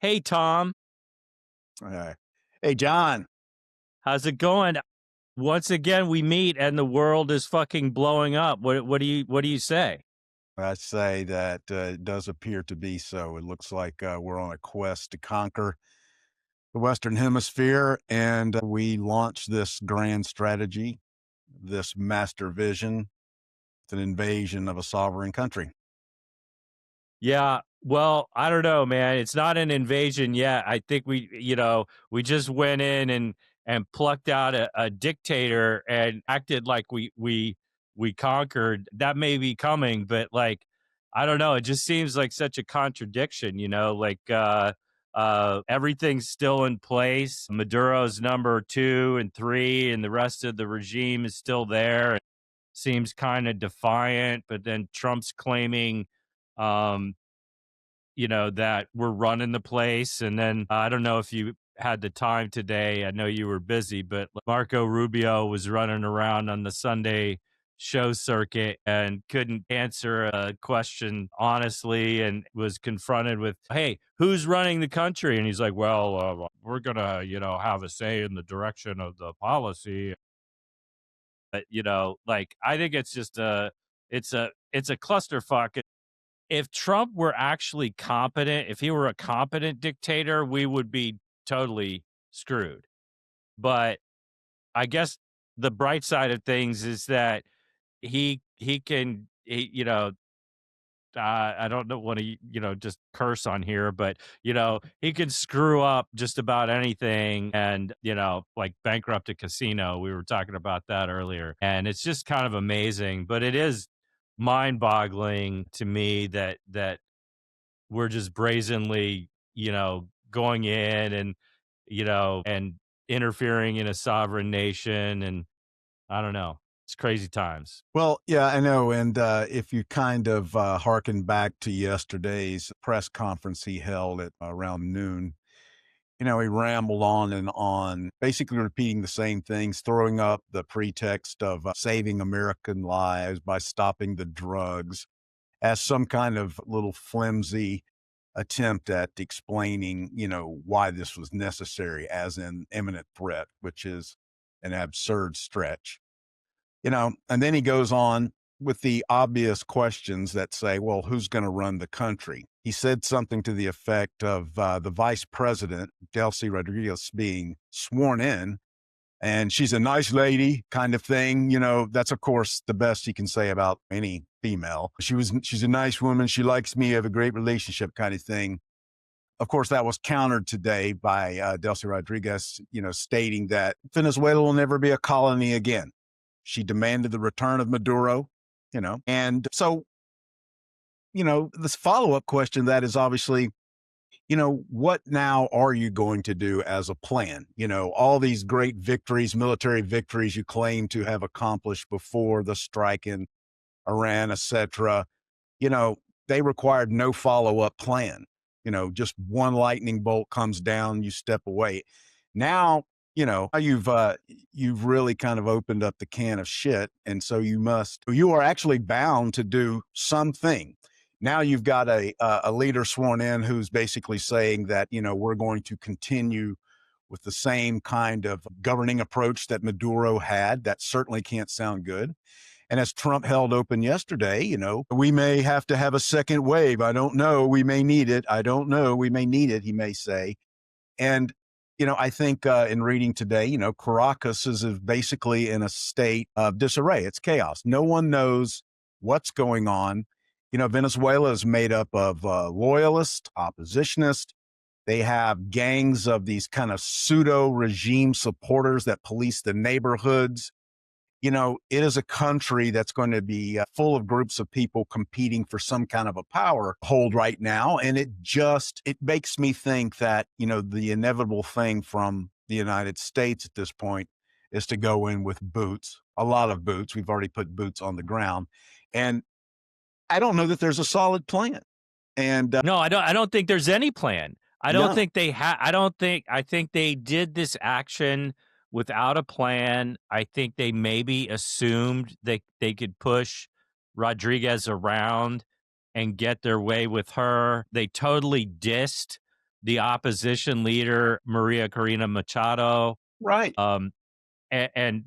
Hey, Tom, Uh, Hey, John. how's it going? Once again, we meet and the world is fucking blowing up. What do you say? I say that it does appear to be so. It looks like we're on a quest to conquer the Western Hemisphere, and we launched this grand strategy, this master vision, it's an invasion of a sovereign country. Yeah, well, I don't know, man. It's not an invasion yet. I think we just went in and plucked out a dictator and acted like we conquered. That may be coming, but like I don't know. It just seems like such a contradiction, everything's still in place. Maduro's number 2 and 3, and the rest of the regime is still there. It seems kind of defiant, but then Trump's claiming um that we're running the place. And then I don't know if you had the time today. I know you were busy, but Marco Rubio was running around on the Sunday show circuit and couldn't answer a question honestly and was confronted with, hey, who's running the country? And he's like, well, we're going to, have a say in the direction of the policy. But, I think it's just it's a clusterfuck. If Trump were actually competent, if he were a competent dictator, we would be totally screwed. But I guess the bright side of things is that he can I don't know want to just curse on here, but he can screw up just about anything and like bankrupt a casino. We were talking about that earlier, and it's just kind of amazing. But it is mind-boggling to me that we're just brazenly, going in and interfering in a sovereign nation. And I don't know. It's crazy times. Well, yeah, I know. And if you kind of hearken back to yesterday's press conference he held at around noon, he rambled on and on, basically repeating the same things, throwing up the pretext of saving American lives by stopping the drugs as some kind of little flimsy attempt at explaining, why this was necessary as an imminent threat, which is an absurd stretch. And then he goes on with the obvious questions that say, well, who's going to run the country? He said something to the effect of the vice president, Delcy Rodriguez, being sworn in, and she's a nice lady kind of thing. That's, of course, the best he can say about any female. She's a nice woman. She likes me. I have a great relationship kind of thing. Of course, that was countered today by Delcy Rodriguez, stating that Venezuela will never be a colony again. She demanded the return of Maduro, and so, this follow-up question that is obviously, what now are you going to do as a plan? All these great victories, military victories you claim to have accomplished before the strike in Iran, etc., they required no follow-up plan. Just one lightning bolt comes down, you step away. Now, you've really kind of opened up the can of shit. And so you are actually bound to do something. Now you've got a leader sworn in who's basically saying that, we're going to continue with the same kind of governing approach that Maduro had. That certainly can't sound good. And as Trump held open yesterday, we may have to have a second wave. I don't know. We may need it. I don't know. We may need it, he may say. And, I think in reading today, Caracas is basically in a state of disarray. It's chaos. No one knows what's going on. Venezuela is made up of loyalists, oppositionists. They have gangs of these kind of pseudo regime supporters that police the neighborhoods. It is a country that's going to be full of groups of people competing for some kind of a power hold right now. And it makes me think that, the inevitable thing from the United States at this point is to go in with boots, a lot of boots. We've already put boots on the ground. And I don't know that there's a solid plan. And No, I don't think there's any plan. I don't no, think they I think they did this action without a plan. I think they maybe assumed they could push Rodriguez around and get their way with her. They totally dissed the opposition leader, Maria Corina Machado. Right. Um, and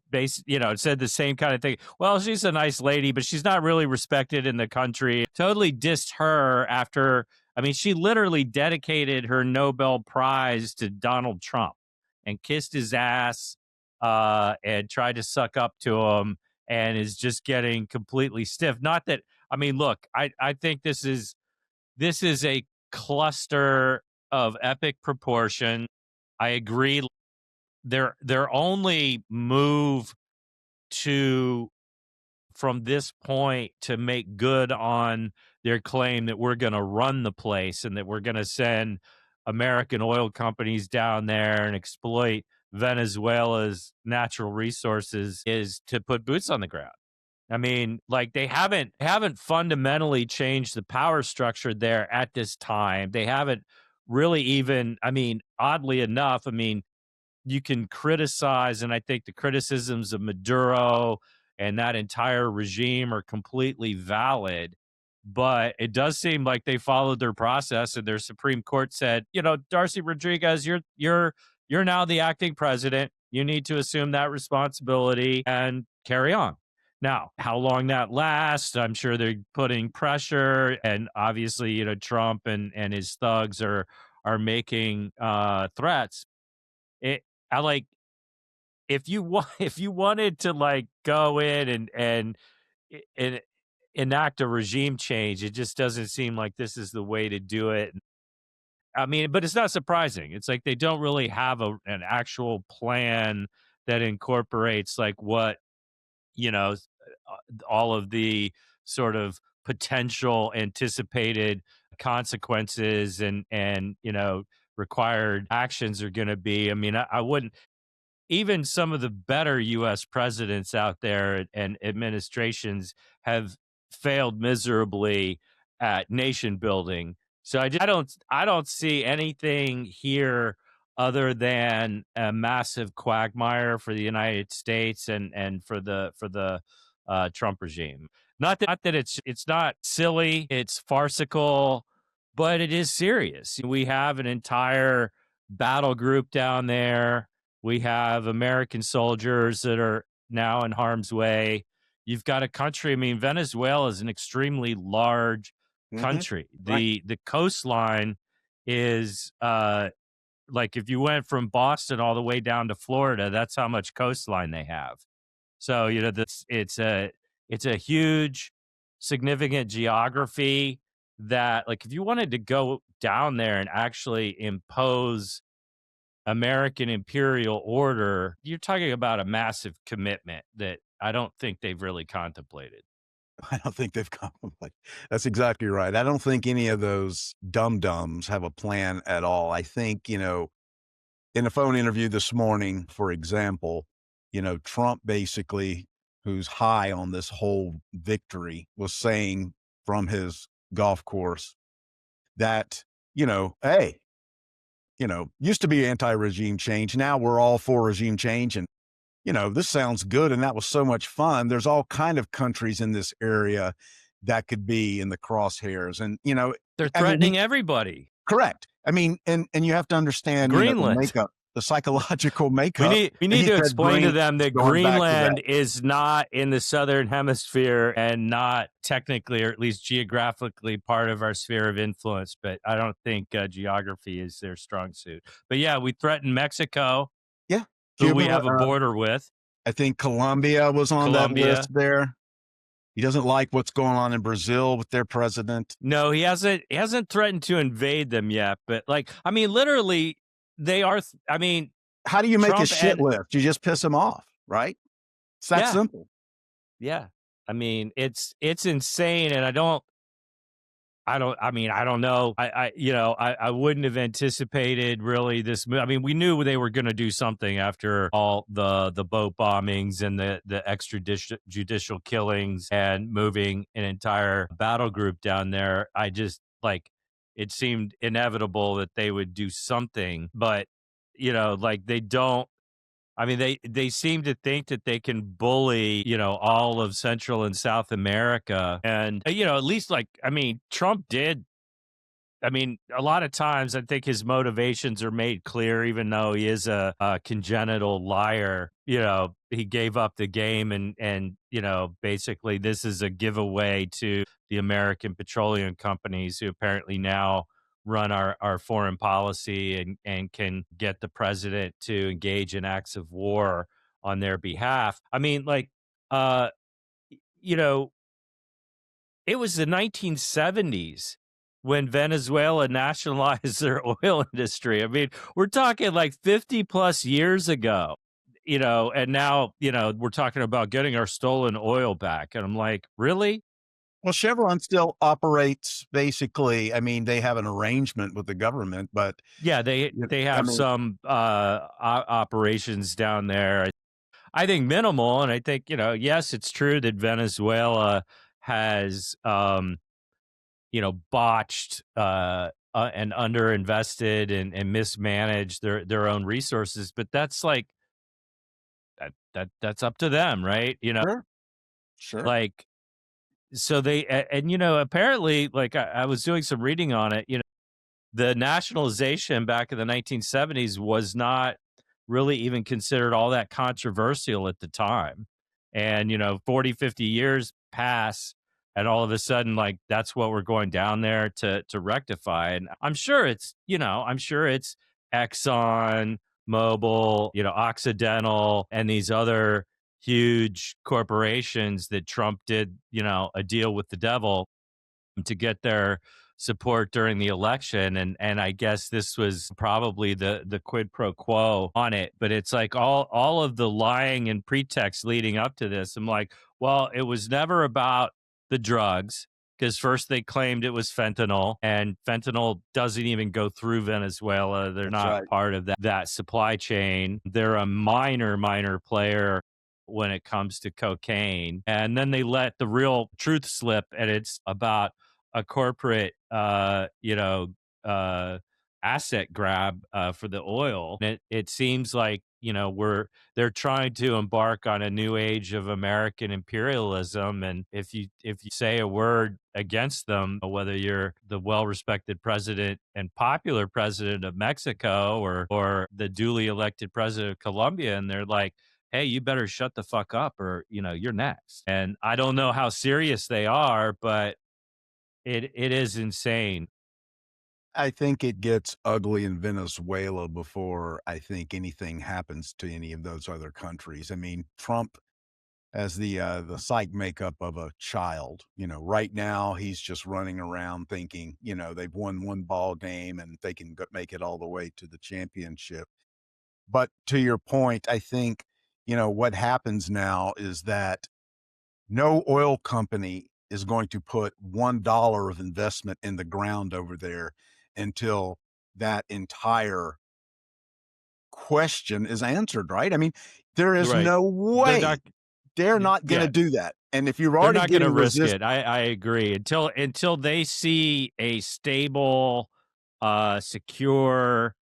said the same kind of thing. Well, she's a nice lady, but she's not really respected in the country. Totally dissed her after, I mean, she literally dedicated her Nobel Prize to Donald Trump and kissed his ass and tried to suck up to him and is just getting completely stiff. Not that, I mean, look, I think this is a cluster of epic proportion. I agree their only move to from this point to make good on their claim that we're going to run the place and that we're going to send American oil companies down there and exploit Venezuela's natural resources is to put boots on the ground. I mean, like they haven't fundamentally changed the power structure there at this time. They haven't really even, I mean, oddly enough, I mean, you can criticize, and I think the criticisms of Maduro and that entire regime are completely valid. But it does seem like they followed their process, and their Supreme Court said, Darcy Rodriguez, you're now the acting president. You need to assume that responsibility and carry on. Now, how long that lasts, I'm sure they're putting pressure, and obviously, Trump and his thugs are making threats. It, I like if you want if you wanted to like go in and enact a regime change, it just doesn't seem like this is the way to do it. I mean, but it's not surprising. It's like they don't really have an actual plan that incorporates like what all of the sort of potential anticipated consequences and required actions are going to be. I mean, I wouldn't even some of the better U.S. presidents out there and administrations have failed miserably at nation building. So I don't see anything here other than a massive quagmire for the United States and for the Trump regime. Not that it's not silly, it's farcical, but it is serious. We have an entire battle group down there. We have American soldiers that are now in harm's way. You've got a country. I mean, Venezuela is an extremely large Hmm. country. Right. The coastline is like if you went from Boston all the way down to Florida, that's how much coastline they have. So this it's a huge, significant geography that like if you wanted to go down there and actually impose American imperial order, you're talking about a massive commitment that I don't think they've really contemplated. I don't think they've come like that's exactly right. I don't think any of those dum-dums have a plan at all. I think, in a phone interview this morning, for example, Trump basically, who's high on this whole victory, was saying from his golf course that, hey, used to be anti-regime change. Now we're all for regime change. And, this sounds good. And that was so much fun. There's all kind of countries in this area that could be in the crosshairs. And, They're I mean, threatening everybody. correct. I mean, and you have to understand, the Greenland. makeup, the psychological We makeup. need we And need he to said explain to them that going back to that. Greenland is not in the southern hemisphere and not technically or at least geographically part of our sphere of influence. But I don't think geography is their strong suit. But yeah, we threaten Mexico, Yeah. who we Cuba, have a border with, I think Colombia was on that list Colombia. there. He doesn't like what's going on in Brazil with their president. No, he hasn't threatened to invade them yet. But like, I mean, literally, they are. I mean, How do you make a Trump shit and list? You just piss him off, right? It's that yeah, simple. yeah. I mean, it's insane, and I mean, I don't know. I wouldn't have anticipated really this. I mean, we knew they were going to do something after all the boat bombings and the extrajudicial killings and moving an entire battle group down there. I just like it seemed inevitable that they would do something, but like they don't. I mean, they seem to think that they can bully, all of Central and South America. And, at least like, I mean, Trump did. I mean, a lot of times I think his motivations are made clear, even though he is a congenital liar. He gave up the game, and basically this is a giveaway to the American petroleum companies who apparently now run our foreign policy and can get the president to engage in acts of war on their behalf. I mean, like, uh, you know, it was the 1970s when Venezuela nationalized their oil industry. I mean, we're talking like 50 plus years ago, and now, we're talking about getting our stolen oil back. And I'm like, really? Well, Chevron still operates basically. I mean, they have an arrangement with the government, but Yeah, they you they I have mean, some operations down there. I think minimal, and I think, yes, it's true that Venezuela has botched and underinvested and mismanaged their own resources, but that's like that's up to them, right? sure, sure. Like, so and apparently, like, I was doing some reading on it. The nationalization back in the 1970s was not really even considered all that controversial at the time. And, 40, 50 years pass, and all of a sudden, like, that's what we're going down there to rectify. And I'm sure it's Exxon, Mobil, Occidental, and these other huge corporations that Trump did, a deal with the devil to get their support during the election. And I guess this was probably the quid pro quo on it. But it's like all of the lying and pretext leading up to this. I'm like, well, it was never about the drugs, because first they claimed it was fentanyl, and fentanyl doesn't even go through Venezuela. They're That's not right. part of that supply chain. They're a minor player when it comes to cocaine. And then they let the real truth slip, and it's about a corporate, uh, asset grab for the oil. And it seems like, they're trying to embark on a new age of American imperialism. And if you say a word against them, whether you're the well-respected president and popular president of Mexico, or the duly elected president of Colombia, and they're like, hey, you better shut the fuck up, or you're next. And I don't know how serious they are, but it is insane. I think it gets ugly in Venezuela before I think anything happens to any of those other countries. I mean, Trump as the psych makeup of a child. Right now he's just running around thinking, they've won one ball game and they can make it all the way to the championship. But to your point, I think, what happens now is that no oil company is going to put $1 of investment in the ground over there until that entire question is answered, right? I mean, there is Right. no They're way not they're not gonna yeah, do that, and if you're they're already not gonna getting risk resist it. I agree. Until they see a stable, secure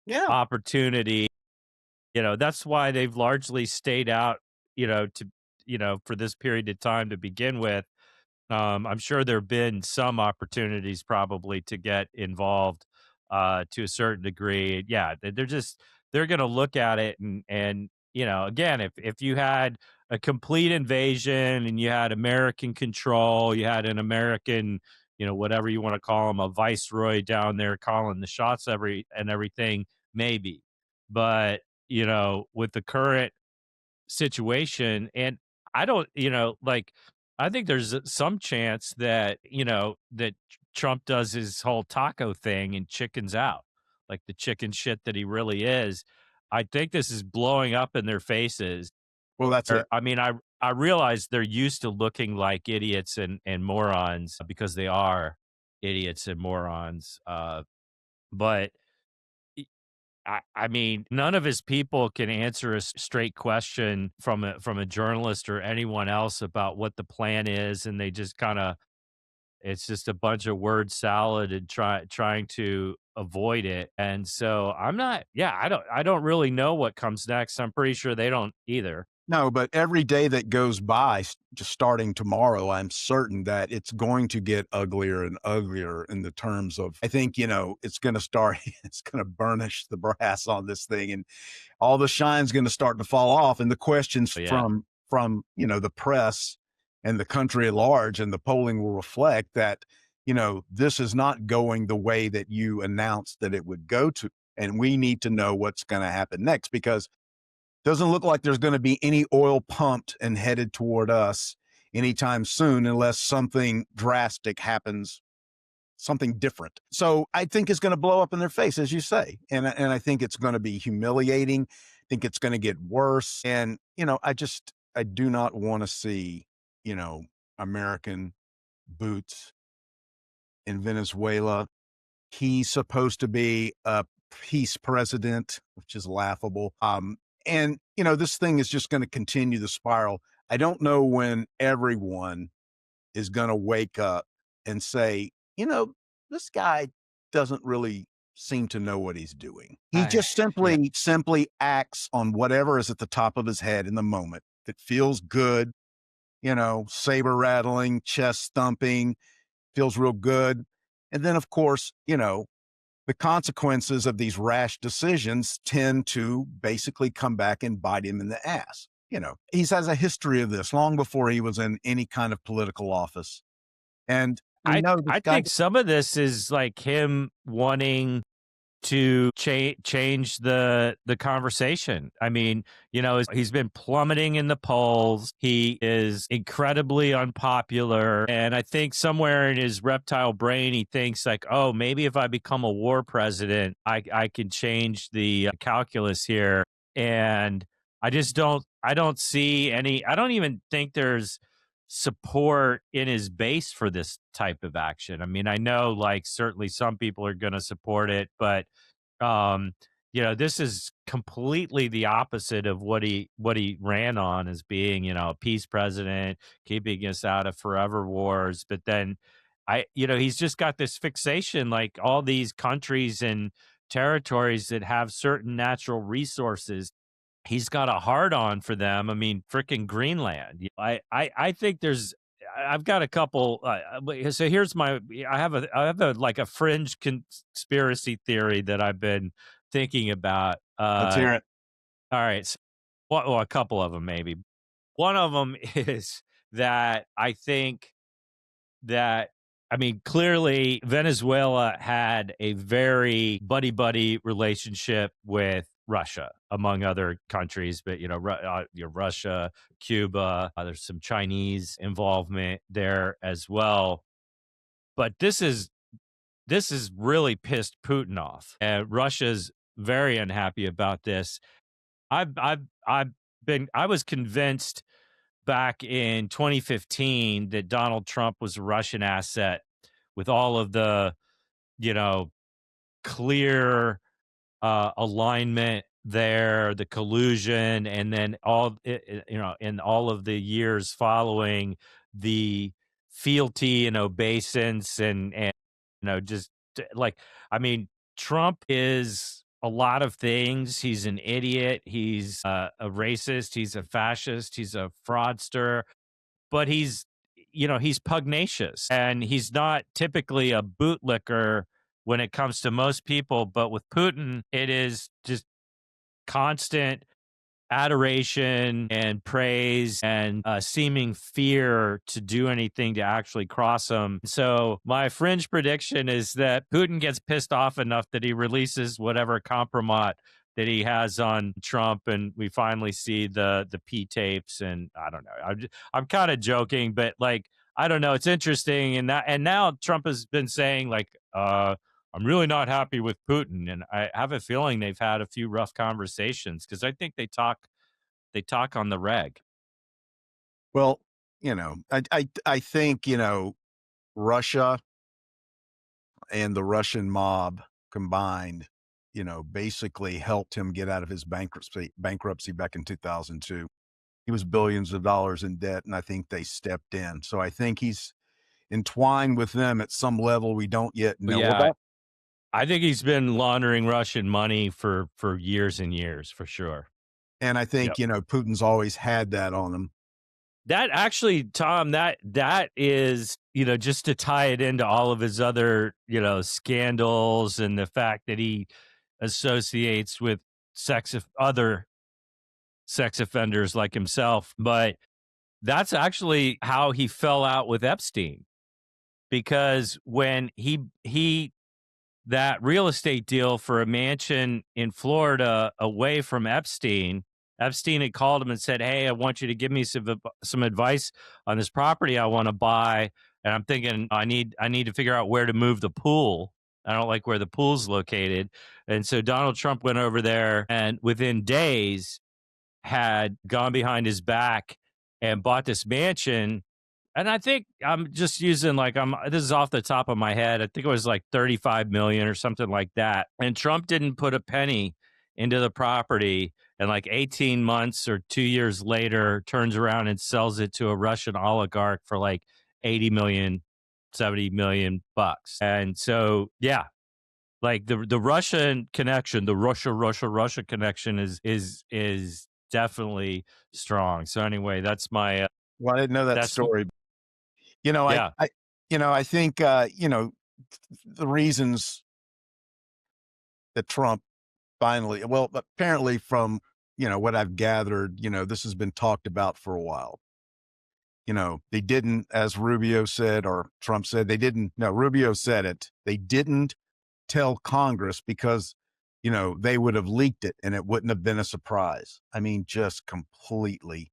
yeah, opportunity, that's why they've largely stayed out, for this period of time to begin with. I'm sure there have been some opportunities probably to get involved to a certain degree. Yeah, they're going to look at it, and again, if you had a complete invasion and you had American control, you had an American, whatever you want to call him, a viceroy down there calling the shots everything, maybe. But with the current situation, and I don't, like, I think there's some chance that Trump does his whole taco thing and chickens out, like the chicken shit that he really is. I think this is blowing up in their faces. well, that's Or it. I mean, I realize they're used to looking like idiots and morons, because they are idiots and morons. But I mean, none of his people can answer a straight question from a journalist or anyone else about what the plan is, and they just kind of, it's just a bunch of word salad and trying to avoid it. And so I'm not, yeah, I don't really know what comes next. I'm pretty sure they don't either. No, but every day that goes by, just starting tomorrow, I'm certain that it's going to get uglier and uglier in the terms of, I think, it's going to start, it's going to burnish the brass on this thing, and all the shine's going to start to fall off. And the questions But yeah. from, the press and the country at large, and the polling will reflect that, this is not going the way that you announced that it would go to. And we need to know what's going to happen next, because doesn't look like there's going to be any oil pumped and headed toward us anytime soon, unless something drastic happens, something different. So I think it's going to blow up in their face, as you say. And I think it's going to be humiliating. I think it's going to get worse. And, I do not want to see, you know, American boots in Venezuela. He's supposed to be a peace president, which is laughable. And this thing is just going to continue the spiral. I don't know when everyone is going to wake up and say, this guy doesn't really seem to know what he's doing. He I just yeah. simply acts on whatever is at the top of his head in the moment that feels good, saber rattling, chest thumping, feels real good. And then, of course, the consequences of these rash decisions tend to basically come back and bite him in the ass. He has a history of this long before he was in any kind of political office. And we know this I guy. think some of this is like him wanting to change the conversation. I mean, he's been plummeting in the polls. He is incredibly unpopular, and I think somewhere in his reptile brain, he thinks like, "Oh, maybe if I become a war president, I can change the calculus here." And I don't see any. I don't even think there's support in his base for this type of action. I mean, I know like certainly some people are going to support it, but um, this is completely the opposite of what he ran on as being, a peace president, keeping us out of forever wars. But then he's just got this fixation, like all these countries and territories that have certain natural resources. He's got a hard on for them. I mean, freaking Greenland. I think I've got a couple. So here's I have a like a fringe conspiracy theory that I've been thinking about. Let's hear it. All right, so, well, a couple of them maybe. One of them is that I think that I mean, clearly Venezuela had a very buddy-buddy relationship with Russia, among other countries, but Russia, Cuba, there's some Chinese involvement there as well. But this is really pissed Putin off, and Russia's very unhappy about this. I was convinced back in 2015 that Donald Trump was a Russian asset with all of the, you know, clear alignment there, the collusion, and then in all of the years following, the fealty and obeisance and just like, I mean, Trump is a lot of things. He's an idiot. He's a racist. He's a fascist. He's a fraudster, but he's pugnacious, and he's not typically a bootlicker when it comes to most people. But with Putin, it is just constant adoration and praise and seeming fear to do anything to actually cross him. So my fringe prediction is that Putin gets pissed off enough that he releases whatever compromise that he has on Trump, and we finally see the P tapes. And I don't know. I'm kind of joking, but like, I don't know. It's interesting, and now Trump has been saying like, I'm really not happy with Putin, and I have a feeling they've had a few rough conversations because I think they talk on the reg. Well, I think, Russia and the Russian mob combined, basically helped him get out of his bankruptcy back in 2002. He was billions of dollars in debt, and I think they stepped in. So I think he's entwined with them at some level we don't yet But know yeah, about. I think he's been laundering Russian money for years and years for sure. And I think, Yep. Putin's always had that on him. That actually, Tom, that is, just to tie it into all of his other, scandals and the fact that he associates with other sex offenders like himself. But that's actually how he fell out with Epstein, because when he that real estate deal for a mansion in Florida away from Epstein. Epstein had called him and said, "Hey, I want you to give me some advice on this property I want to buy." And I'm thinking, I need to figure out where to move the pool. I don't like where the pool's located. And so Donald Trump went over there, and within days had gone behind his back and bought this mansion. And I think I'm just using, like, this is off the top of my head. I think it was like 35 million or something like that. And Trump didn't put a penny into the property. And like 18 months or 2 years later, turns around and sells it to a Russian oligarch for like 80 million, 70 million bucks. And so, yeah, like the Russian connection, the Russia connection is definitely strong. So anyway, that's my Well, I didn't know that that's story. You know, I yeah. I I think, the reasons that Trump finally, well, apparently from, what I've gathered, this has been talked about for a while. They didn't, as Rubio said, or Trump said, they didn't, no, Rubio said it. They didn't tell Congress because, they would have leaked it and it wouldn't have been a surprise. I mean, just completely.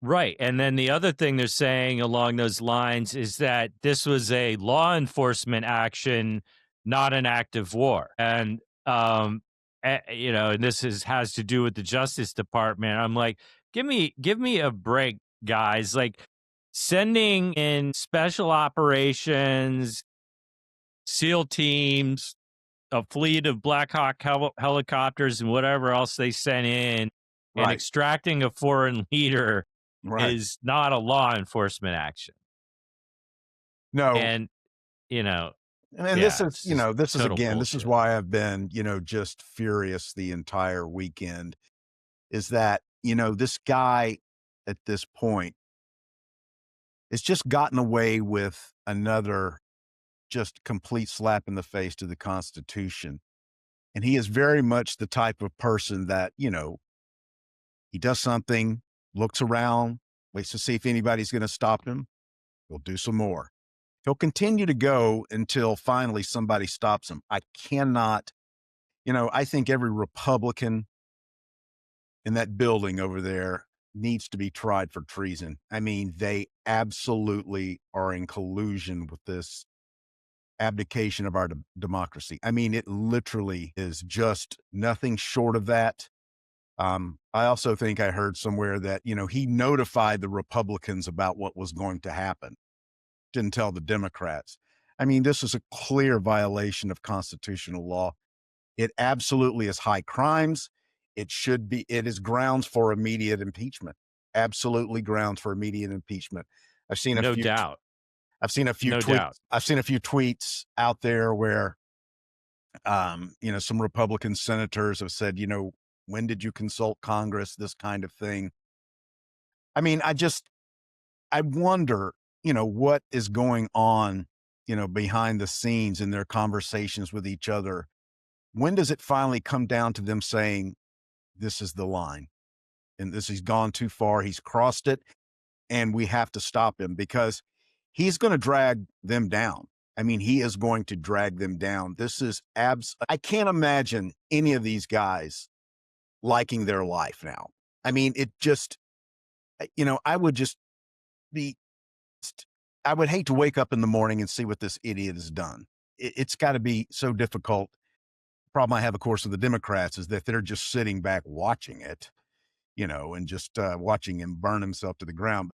Right. And then the other thing they're saying along those lines is that this was a law enforcement action, not an act of war. And, and this has to do with the Justice Department. I'm like, give me a break, guys. Like, sending in special operations, SEAL teams, a fleet of Black Hawk helicopters and whatever else they sent in, and Right. extracting a foreign leader Right. is not a law enforcement action. No. And, you know, And this yeah, is, it's just this is total again, this is bullshit. why I've been, just furious the entire weekend is that, this guy at this point has just gotten away with another just complete slap in the face to the Constitution. And he is very much the type of person that, he does something, looks around, waits to see if anybody's going to stop him. He'll do some more. He'll continue to go until finally somebody stops him. I cannot, I think every Republican in that building over there needs to be tried for treason. I mean, they absolutely are in collusion with this abdication of our democracy. I mean, it literally is just nothing short of that. I also think I heard somewhere that, he notified the Republicans about what was going to happen, didn't tell the Democrats. I mean, this is a clear violation of constitutional law. It absolutely is high crimes. It is grounds for immediate impeachment. Absolutely grounds for immediate impeachment. I've seen a No few, doubt. No doubt. I've seen a few tweets out there where, some Republican senators have said, when did you consult Congress? This kind of thing. I mean, I wonder, what is going on, behind the scenes in their conversations with each other. When does it finally come down to them saying, this is the line and he's gone too far. He's crossed it and we have to stop him because he's going to drag them down. I mean, he is going to drag them down. This is I can't imagine any of these guys liking their life now. I mean, it just, I would just be, I would hate to wake up in the morning and see what this idiot has done. It's got to be so difficult. Problem I have, of course, with the Democrats is that they're just sitting back watching it, and just watching him burn himself to the ground.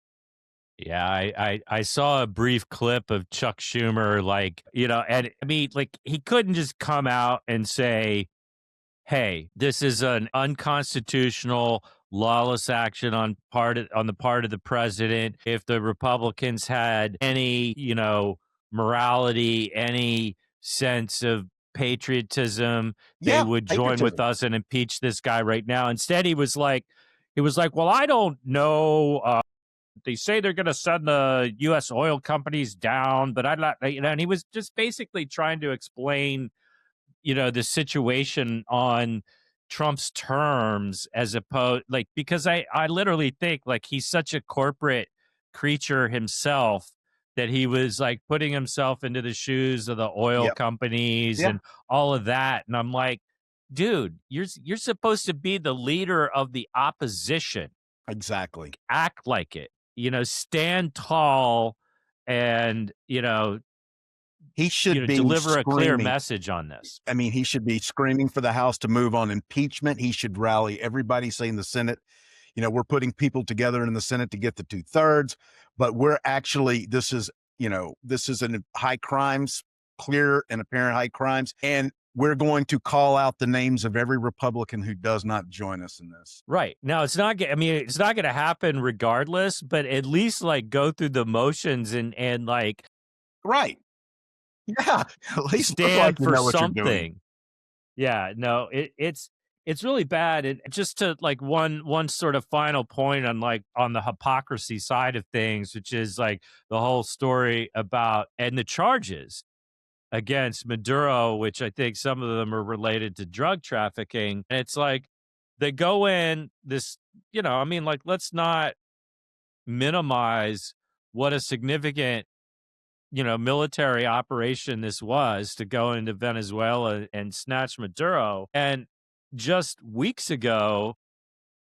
Yeah, I saw a brief clip of Chuck Schumer, like, and I mean, like, he couldn't just come out and say, "Hey, this is an unconstitutional, lawless action on the part of the president." If the Republicans had any, morality, any sense of patriotism, they Yeah, would join with patriotism. us and impeach this guy right now. Instead, he was like, well, I don't know. They say they're going to send the U.S. oil companies down, but I'd not, and he was just basically trying to explain, the situation on Trump's terms as opposed, like, because I literally think like he's such a corporate creature himself that he was like putting himself into the shoes of the oil Yep. companies Yeah, and all of that. And I'm like, dude, you're supposed to be the leader of the opposition. exactly. Act like it. Stand tall and He should be deliver a clear screaming. message on this. I mean, he should be screaming for the House to move on impeachment. He should rally everybody, saying the Senate, we're putting people together in the Senate to get the 2/3, but we're actually, this is an high crimes, clear and apparent high crimes. And we're going to call out the names of every Republican who does not join us in this. Right. Now it's not going to happen regardless, but at least like go through the motions and like Right. Yeah. At least look like stand you for know what you're doing. something. Yeah, no, it's really bad. And just to like one sort of final point on like on the hypocrisy side of things, which is like the whole story about and the charges against Maduro, which I think some of them are related to drug trafficking. And it's like they go in this, like let's not minimize what a significant, military operation this was to go into Venezuela and snatch Maduro. And just weeks ago,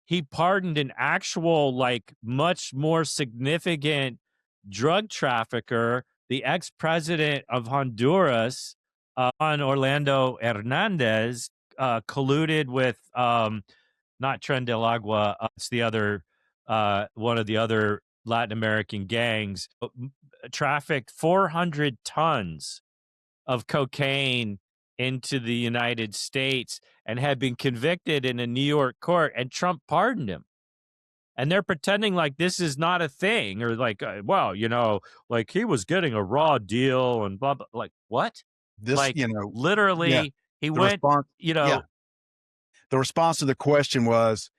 he pardoned an actual, like, much more significant drug trafficker, the ex-president of Honduras, Juan Orlando Hernandez, colluded with not Tren del Agua, it's the other one of the other Latin American gangs, trafficked 400 tons of cocaine into the United States and had been convicted in a New York court, and Trump pardoned him. And they're pretending like this is not a thing, or like, well, like he was getting a raw deal and blah, blah. Like, what? This, Like, yeah, literally, he the went, response, you yeah, know, the response to the question was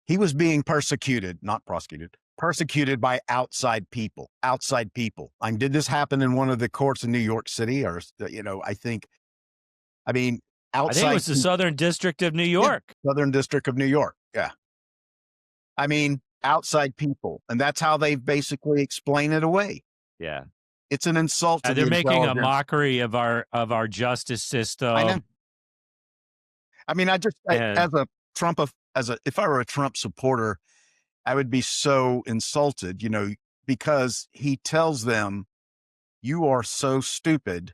he was being persecuted, not prosecuted, persecuted by outside people. Outside people. I mean, did this happen in one of the courts in New York City, or I mean, I think it outside, was the Southern District of New yeah, York. Southern District of New York. Yeah, I mean, outside people, and that's how they basically explain it away. Yeah. It's an insult to the They're making a intelligence. mockery of our justice I know. system. I mean, And as a if I were a Trump supporter, I would be so insulted, because he tells them, you are so stupid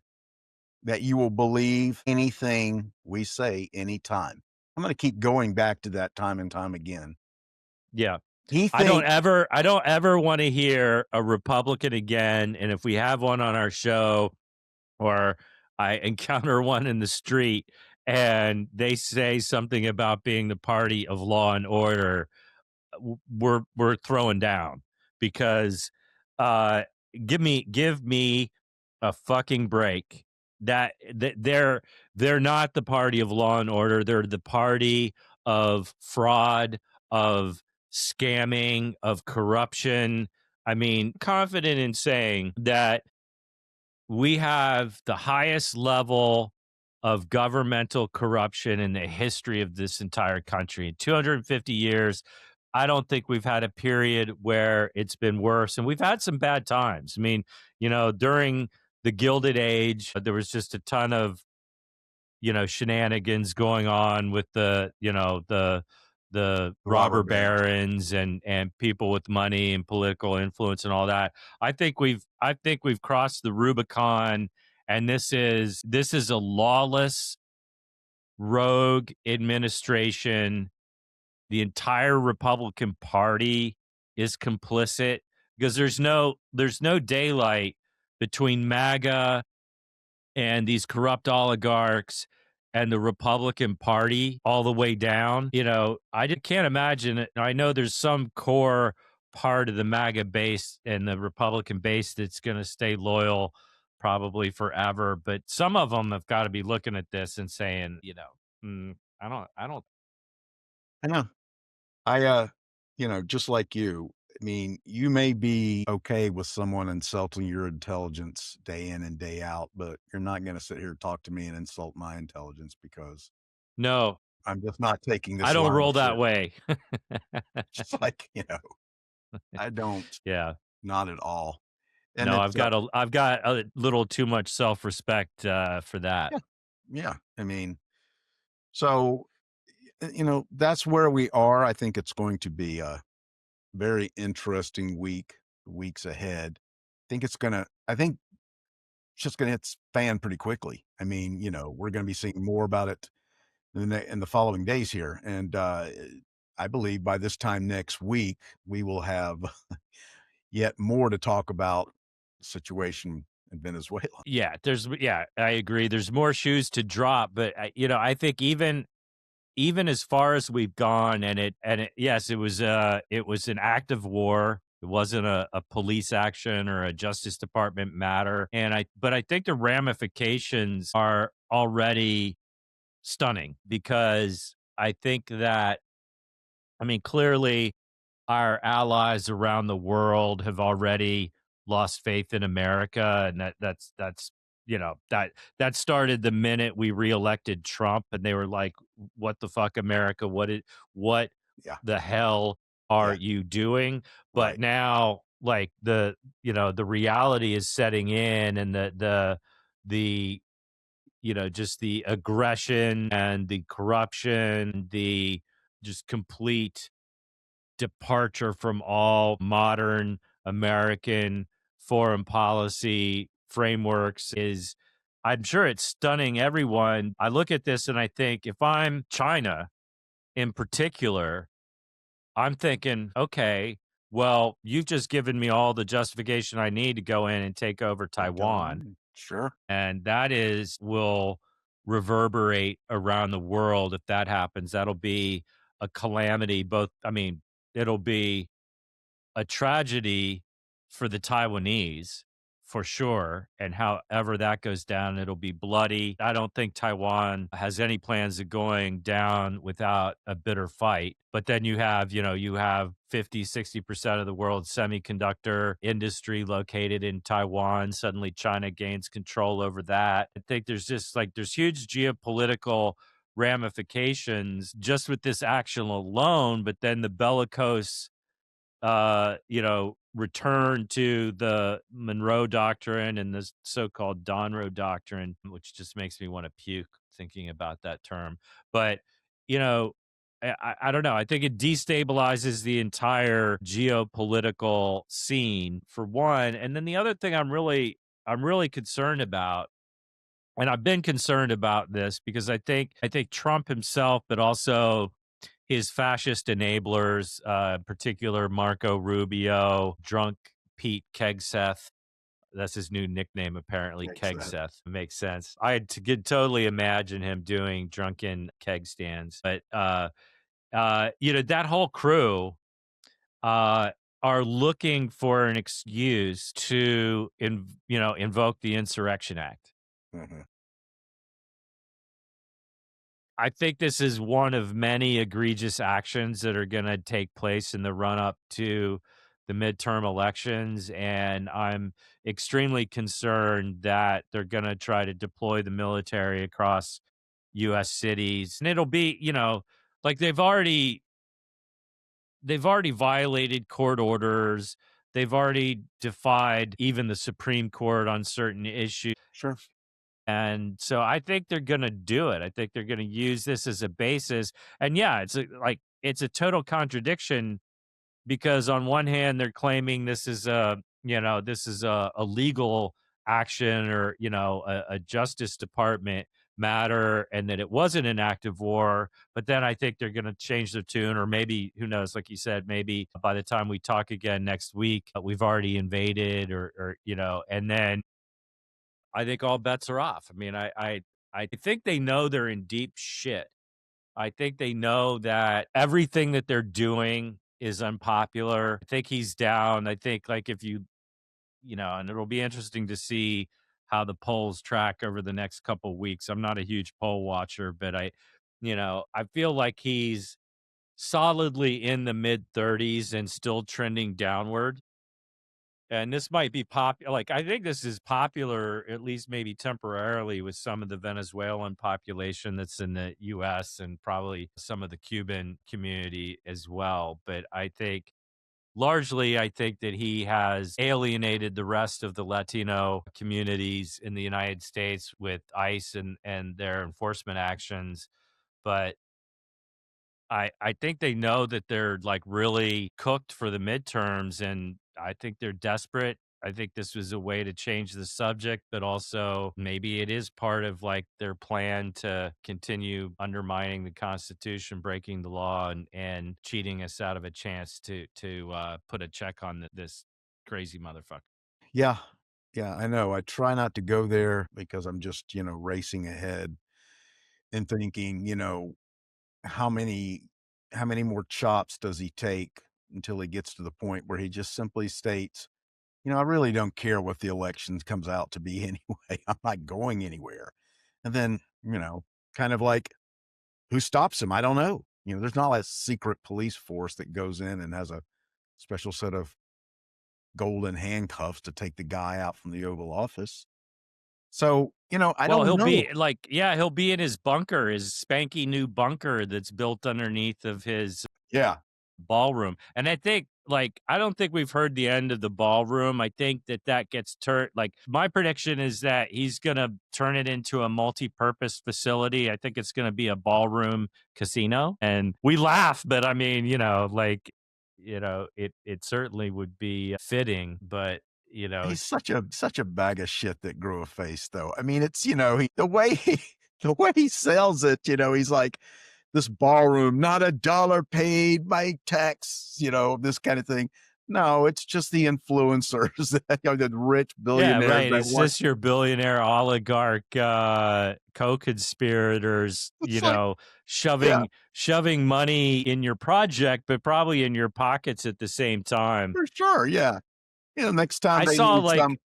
that you will believe anything we say anytime. I'm going to keep going back to that time and time again. yeah, He thinks I don't ever want to hear a Republican again. And if we have one on our show or I encounter one in the street and they say something about being the party of law and order, we're throwing down because uh give me a fucking break. That they're not the party of law and order. They're the party of fraud, of scamming, of corruption. I mean, confident in saying that we have the highest level of governmental corruption in the history of this entire country. In 250 years, I don't think we've had a period where it's been worse. And we've had some bad times. I mean, during the Gilded Age, there was just a ton of shenanigans going on with the robber robber barons. barons and people with money and political influence and all that. I think we've crossed the Rubicon, and this is a lawless rogue administration. The entire Republican Party is complicit because there's no daylight between MAGA and these corrupt oligarchs and the Republican Party all the way down. I just can't imagine it. I know there's some core part of the MAGA base and the Republican base that's going to stay loyal probably forever. But some of them have got to be looking at this and saying, I don't. I know. I, just like you, I mean, you may be okay with someone insulting your intelligence day in and day out, but you're not going to sit here and talk to me and insult my intelligence because No, I'm just not taking I this don't line roll of that shit. way. Just like, I don't, Yeah. not at all. And No, it's, I've got a little too much self-respect, for that. yeah, yeah. I mean, so, that's where we are. I think it's going to be a very interesting weeks ahead. I think it's just gonna hit fan pretty quickly. I mean, we're gonna be seeing more about it in the following days here, and, I believe by this time next week, we will have yet more to talk about the situation in Venezuela. Yeah, I agree. There's more shoes to drop, but I think even as far as we've gone, yes, it was an act of war. It wasn't a police action or a Justice Department matter, but I think the ramifications are already stunning because I think that, I mean, clearly our allies around the world have already lost faith in America, and that's that started the minute we reelected Trump, and they were like, "What the fuck, America? What Yeah, the hell are yeah, you doing?" But right. now, like the reality is setting in, and the just the aggression and the corruption, the just complete departure from all modern American foreign policy frameworks is, I'm sure it's stunning everyone. I look at this and I think if I'm China in particular, I'm thinking, okay, well, you've just given me all the justification I need to go in and take over Take Taiwan. Taiwan. Sure. And that will reverberate around the world if that happens. That'll be a calamity, both, I mean, it'll be a tragedy for the Taiwanese, for sure, and however that goes down, it'll be bloody. I don't think Taiwan has any plans of going down without a bitter fight. But then you have 50, 60% of the world's semiconductor industry located in Taiwan. Suddenly China gains control over that. I think there's huge geopolitical ramifications just with this action alone, but then the bellicose return to the Monroe Doctrine and this so-called Donroe Doctrine, which just makes me want to puke thinking about that term. But, you know, I don't know. I think it destabilizes the entire geopolitical scene for one. And then the other thing I'm really concerned about, and I've been concerned about this because I think Trump himself, but also his fascist enablers, in particular Marco Rubio, Drunk Pete Kegseth. That's his new nickname, apparently, Makes sense. Kegseth. Makes sense. Could totally imagine him doing drunken keg stands. But, that whole crew uh, are looking for an excuse to, invoke the Insurrection Act. Mhm. I think this is one of many egregious actions that are going to take place in the run up to the midterm elections. And I'm extremely concerned that they're going to try to deploy the military across U.S. cities. And it'll be, like they've already violated court orders. They've already defied even the Supreme Court on certain issues. Sure. And so I think they're going to do it. I think they're going to use this as a basis. And yeah, it's a total contradiction because on one hand they're claiming this is a legal action or a Justice Department matter and that it wasn't an act of war, but then I think they're going to change their tune, or maybe who knows, like you said, maybe by the time we talk again next week we've already invaded or and then I think all bets are off. I mean, I think they know they're in deep shit. I think they know that everything that they're doing is unpopular. I think he's down. I think like if and it'll be interesting to see how the polls track over the next couple weeks. I'm not a huge poll watcher, but I feel like he's solidly in the mid 30s and still trending downward. And this might be popular. Like, I think this is popular, at least maybe temporarily, with some of the Venezuelan population that's in the U.S. and probably some of the Cuban community as well. But I think largely, I think that he has alienated the rest of the Latino communities in the United States with ICE and their enforcement actions. But I think they know that they're like really cooked for the midterms, and I think they're desperate. I think this was a way to change the subject, but also maybe it is part of like their plan to continue undermining the Constitution, breaking the law, and cheating us out of a chance to put a check on this crazy motherfucker. Yeah. Yeah, I know. I try not to go there because I'm just, racing ahead and thinking, how many more chops does he take until he gets to the point where he just simply states, I really don't care what the elections comes out to be anyway. I'm not going anywhere. And then, kind of like, who stops him? I don't know. There's not a secret police force that goes in and has a special set of golden handcuffs to take the guy out from the Oval Office. So, I Well, don't he'll know. be like, yeah, he'll be in his bunker, his spanky new bunker that's built underneath of his Yeah. ballroom. And I think, like, I don't think we've heard the end of the ballroom. I think that gets turned. Like, my prediction is that he's going to turn it into a multi-purpose facility. I think it's going to be a ballroom casino. And we laugh, but I mean, it certainly would be fitting, but He's such a bag of shit that grew a face, though. I mean, it's, the way he the way he sells it, he's like, "This ballroom, not a dollar paid, my tax," this kind of thing. No, it's just the influencers, the rich yeah, billionaires right. that It's want. just your billionaire oligarch co-conspirators, It's like, yeah, shoving money in your project, but probably in your pockets at the same time. for sure, yeah. Next time I they saw need like some,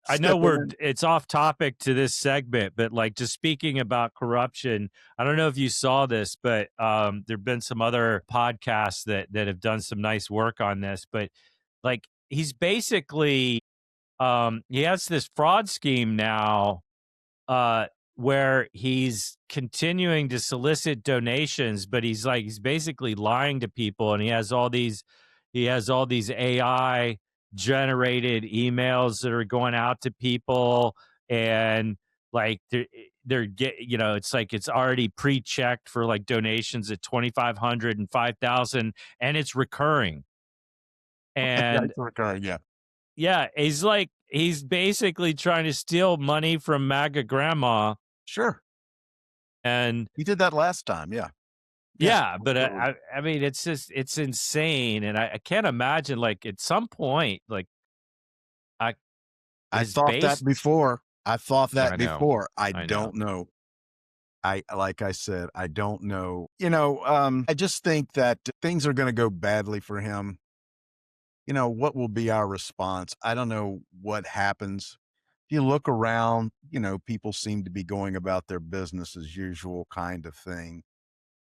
I know step in. it's off topic to this segment, but like just speaking about corruption, I don't know if you saw this, but there've been some other podcasts that have done some nice work on this, but like he's basically he has this fraud scheme now uh, where he's continuing to solicit donations, but he's basically lying to people, and he has all these AI generated emails that are going out to people, and like they're it's like it's already pre-checked for like donations at 2,500 and 5,000, and it's recurring. Yeah, And it's recurring, yeah. yeah, he's basically trying to steal money from MAGA grandma. Sure. And He did that last time, yeah. Yeah, yeah, but absolutely. I mean, it's insane, and I can't imagine like at some point, like I I his thought that base. before. I thought that I know, before. I I know. don't know. Like I said, I don't know. I just think that things are gonna go badly for him. What will be our response? I don't know what happens. If you look around, people seem to be going about their business as usual kind of thing.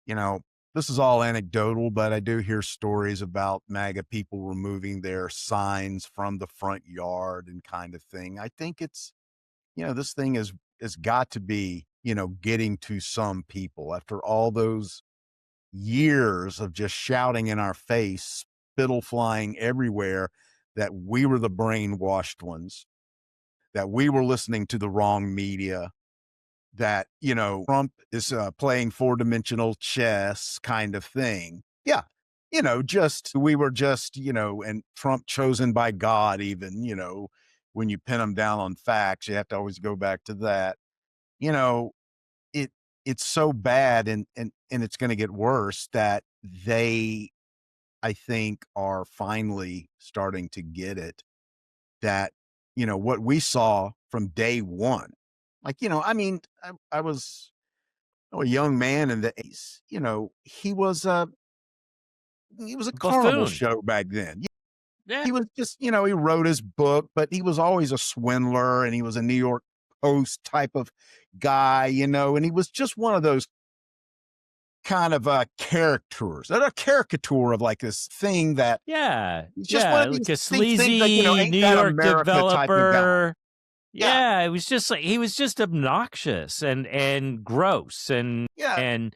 You know, this is all anecdotal, but I do hear stories about MAGA people removing their signs from the front yard and kind of thing. I think this thing has got to be, getting to some people after all those years of just shouting in our face, spittle flying everywhere, that we were the brainwashed ones, that we were listening to the wrong media, that, Trump is playing four-dimensional chess kind of thing. Yeah. Just we were just, and Trump chosen by God, even, when you pin them down on facts, you have to always go back to that. You know, it it's so bad, and it's going to get worse, that they, I think, are finally starting to get it, that, what we saw from day one. Like, I mean, I was a young man in the 80s. He was a carnival Buffoon. show back then. Yeah, He was just, he wrote his book, but he was always a swindler, and he was a New York host type of guy, and he was just one of those kind of characters, a caricature of like this thing that Yeah, he's just one yeah, of like a these things that, sleazy ain't New that York America type of guy. developer. Yeah. Yeah, it was just like he was just obnoxious and gross Yeah. and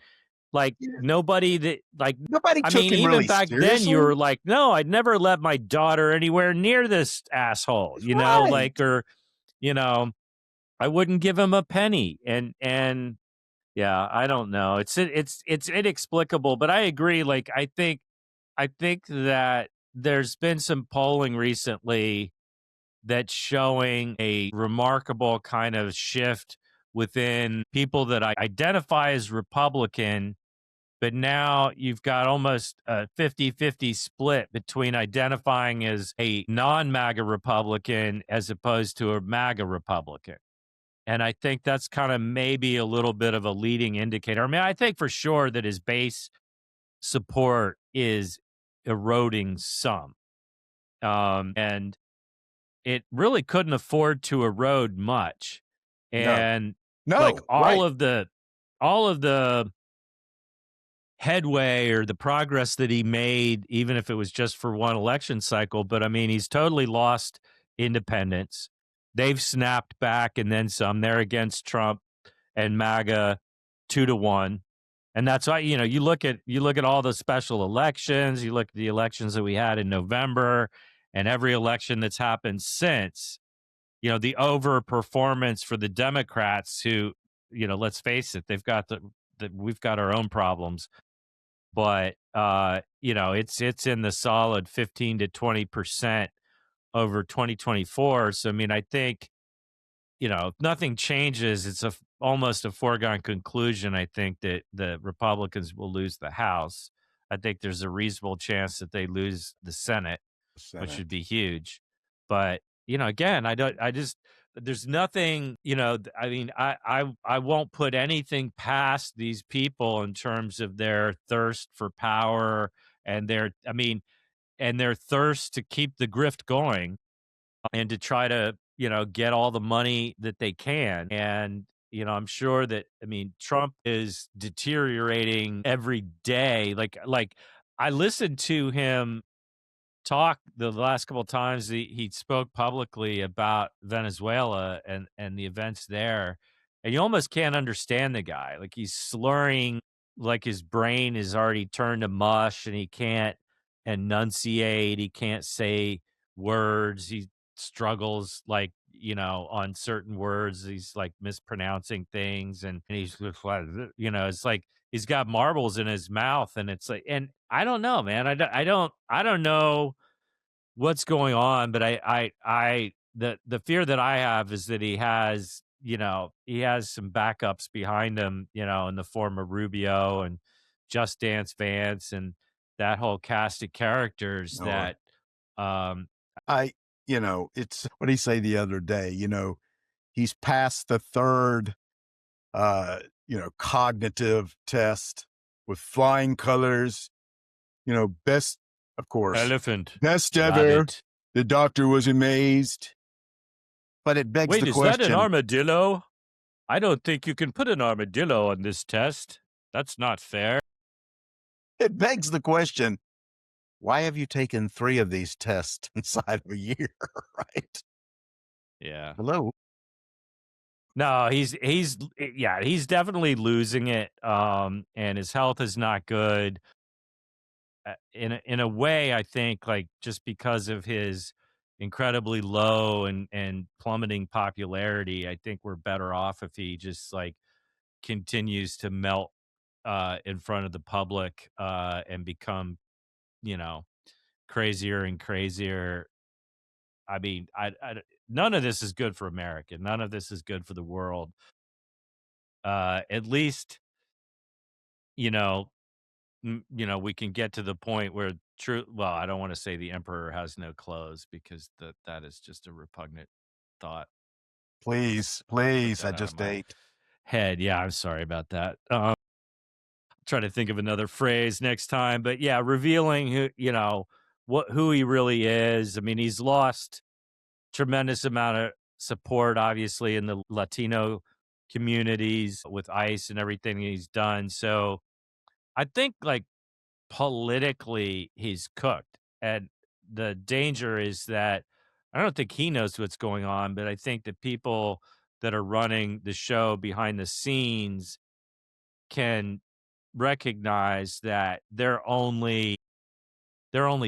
like Yeah. nobody that like Nobody I took mean, him even really back then you seriously. were like, no, I'd never let my daughter anywhere near this asshole, Right. like or you know, I wouldn't give him a penny. And yeah, I don't know. It's inexplicable, but I agree. Like I think that there's been some polling recently that's showing a remarkable kind of shift within people that I identify as Republican, but now you've got almost a 50-50 split between identifying as a non-MAGA Republican as opposed to a MAGA Republican. And I think that's kind of maybe a little bit of a leading indicator. I mean, I think for sure that his base support is eroding some. And it really couldn't afford to erode much. No. And like No. all Right. of the headway or the progress that he made, even if it was just for one election cycle, but I mean, he's totally lost independence. They've snapped back and then some. They're against Trump and MAGA 2-1. And that's why, you look at all the special elections, you look at the elections that we had in November and every election that's happened since, the overperformance for the Democrats who, let's face it, they've got we've got our own problems, but it's in the solid 15 to 20% over 2024. So I mean, I think, if nothing changes, it's almost a foregone conclusion. I think that the Republicans will lose the House. I think there's a reasonable chance that they lose the Senate, which would Senate. be huge. But again, I just there's nothing. I mean, I won't put anything past these people in terms of their thirst for power and their thirst to keep the grift going and to try to, get all the money that they can. And, I'm sure that, I mean, Trump is deteriorating every day. Like I listened to him talk the last couple of times he spoke publicly about Venezuela and the events there, and you almost can't understand the guy. Like he's slurring, like his brain is already turned to mush, and he can't enunciate. He can't say words. He struggles on certain words. He's like mispronouncing things, and he's just like, it's like he's got marbles in his mouth, and it's like, and I don't know, man. I don't know what's going on, but the fear that I have is that he has some backups behind him, in the form of Rubio and Just Dance Vance and that whole cast of characters No. that, um, I, it's what did he say the other day? He's passed the third, cognitive test with flying colors, best, of course, elephant, best ever. rabbit. The doctor was amazed. But it begs Wait, the is that an question. armadillo? I don't think you can put an armadillo on this test. That's not fair. It begs the question. Why have you taken 3 of these tests inside of a year, right? Yeah. Hello? No, he's definitely losing it. And his health is not good. In a way, I think like just because of his incredibly low and plummeting popularity, I think we're better off if he just like continues to melt in front of the public and become, you know, crazier and crazier. I mean, none of this is good for America. None of this is good for the world. At least, you know, we can get to the point where true. Well, I don't want to say the emperor has no clothes because that is just a repugnant thought. Please, Put please, I that out of just my ate. head. Yeah, I'm sorry about that. Try to think of another phrase next time, but yeah, revealing who he really is. I mean, he's lost tremendous amount of support, obviously, in the Latino communities with ICE and everything he's done. So I think, like, politically, he's cooked. And the danger is that I don't think he knows what's going on, but I think the people that are running the show behind the scenes can recognize that their only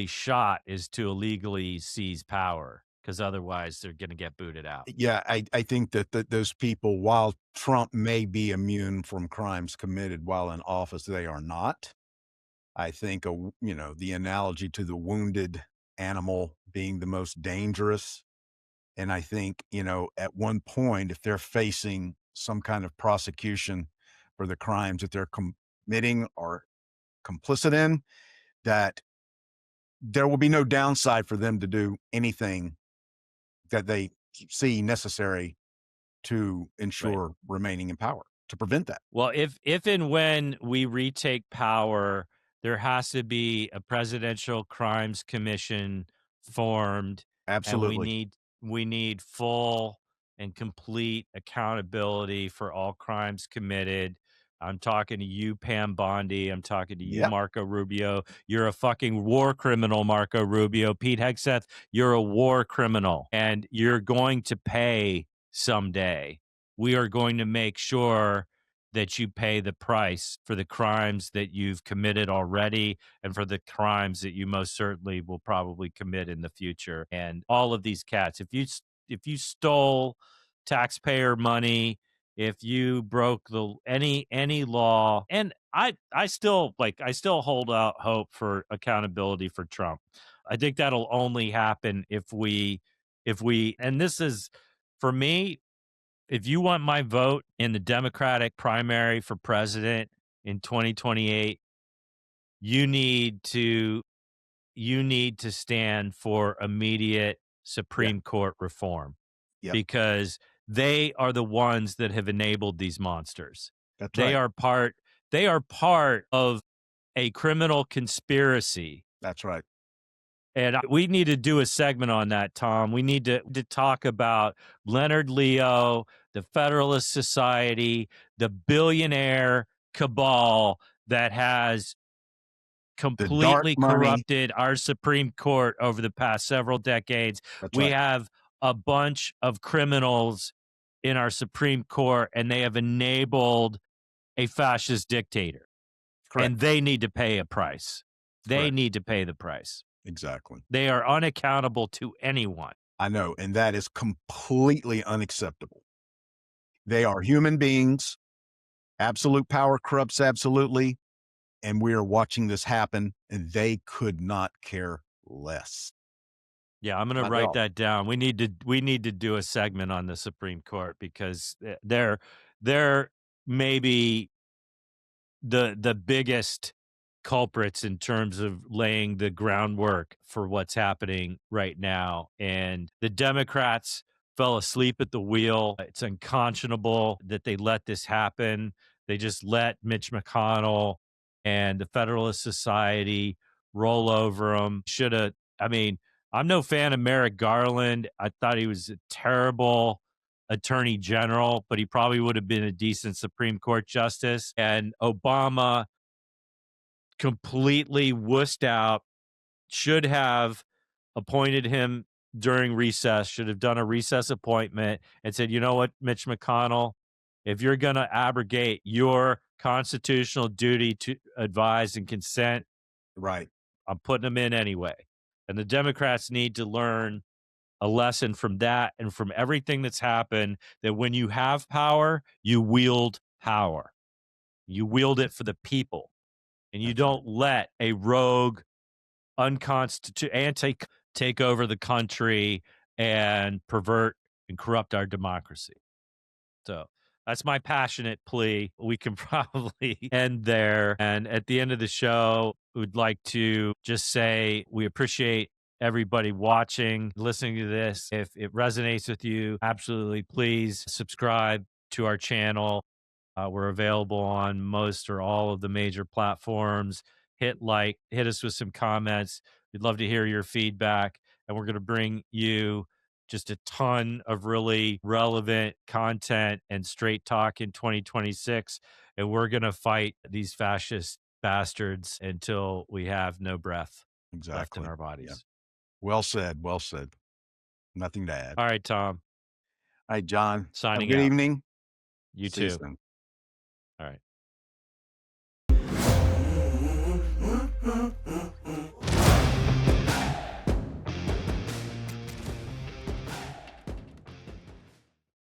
shot is to illegally seize power, because otherwise they're going to get booted out. Yeah, I think that those people, while Trump may be immune from crimes committed while in office, they are not. I think, the analogy to the wounded animal being the most dangerous. And I think, at one point, if they're facing some kind of prosecution for the crimes that they're committing or complicit in, that there will be no downside for them to do anything that they see necessary to Right. ensure remaining in power, to prevent that. Well, if and when we retake power, there has to be a presidential crimes commission formed, and we Absolutely. need we need full and complete accountability for all crimes committed. I'm talking to you, Pam Bondi. I'm talking to you, Yep. Marco Rubio. You're a fucking war criminal, Marco Rubio. Pete Hegseth, you're a war criminal, and you're going to pay someday. We are going to make sure that you pay the price for the crimes that you've committed already and for the crimes that you most certainly will probably commit in the future. And all of these cats, if you stole taxpayer money, if you broke any law, and I still hold out hope for accountability for Trump. I think that'll only happen if we and this is, for me, if you want my vote in the Democratic primary for president in 2028, you need to you need to stand for immediate Yeah. Supreme Court reform, Yep. because they are the ones that have enabled these monsters. That's They right. are part they are part of a criminal conspiracy, That's right. and we need to do a segment on that, Tom. We need to talk about Leonard Leo, the Federalist Society, the billionaire cabal that has The dark completely money. corrupted our Supreme Court over the past several decades. That's We right. have a bunch of criminals in our Supreme Court, and they have enabled a fascist dictator, Correct. and they need to pay a price. They Correct. need to pay the price. Exactly. They are unaccountable to anyone. I know, and that is completely unacceptable. They are human beings. Absolute power corrupts absolutely, and we are watching this happen, and they could not care less. Yeah, I'm gonna Not at write all. that down. We need to do a segment on the Supreme Court, because they're maybe the biggest culprits in terms of laying the groundwork for what's happening right now. And the Democrats fell asleep at the wheel. It's unconscionable that they let this happen. They just let Mitch McConnell and the Federalist Society roll over them. Should have, I mean, I'm no fan of Merrick Garland. I thought he was a terrible attorney general, but he probably would have been a decent Supreme Court justice. And Obama completely wussed out, should have appointed him during recess, should have done a recess appointment and said, you know what, Mitch McConnell, if you're going to abrogate your constitutional duty to advise and consent, Right. I'm putting him in anyway. And the Democrats need to learn a lesson from that and from everything that's happened, that when you have power, you wield power. You wield it for the people, and you That's right. don't let a rogue, anti take over the country and pervert and corrupt our democracy. So that's my passionate plea. We can probably end there. And at the end of the show, we'd like to just say we appreciate everybody watching, listening to this. If it resonates with you, absolutely please subscribe to our channel. We're available on most or all of the major platforms. Hit like, hit us with some comments. We'd love to hear your feedback. And we're going to bring you just a ton of really relevant content and straight talk in 2026. And we're going to fight these fascist bastards until we have no breath left in Exactly. our Yeah. bodies. Well said. Well said. Nothing to add. All right, Tom, All right, John. Have a signing good out. evening. You See you too. soon. All right.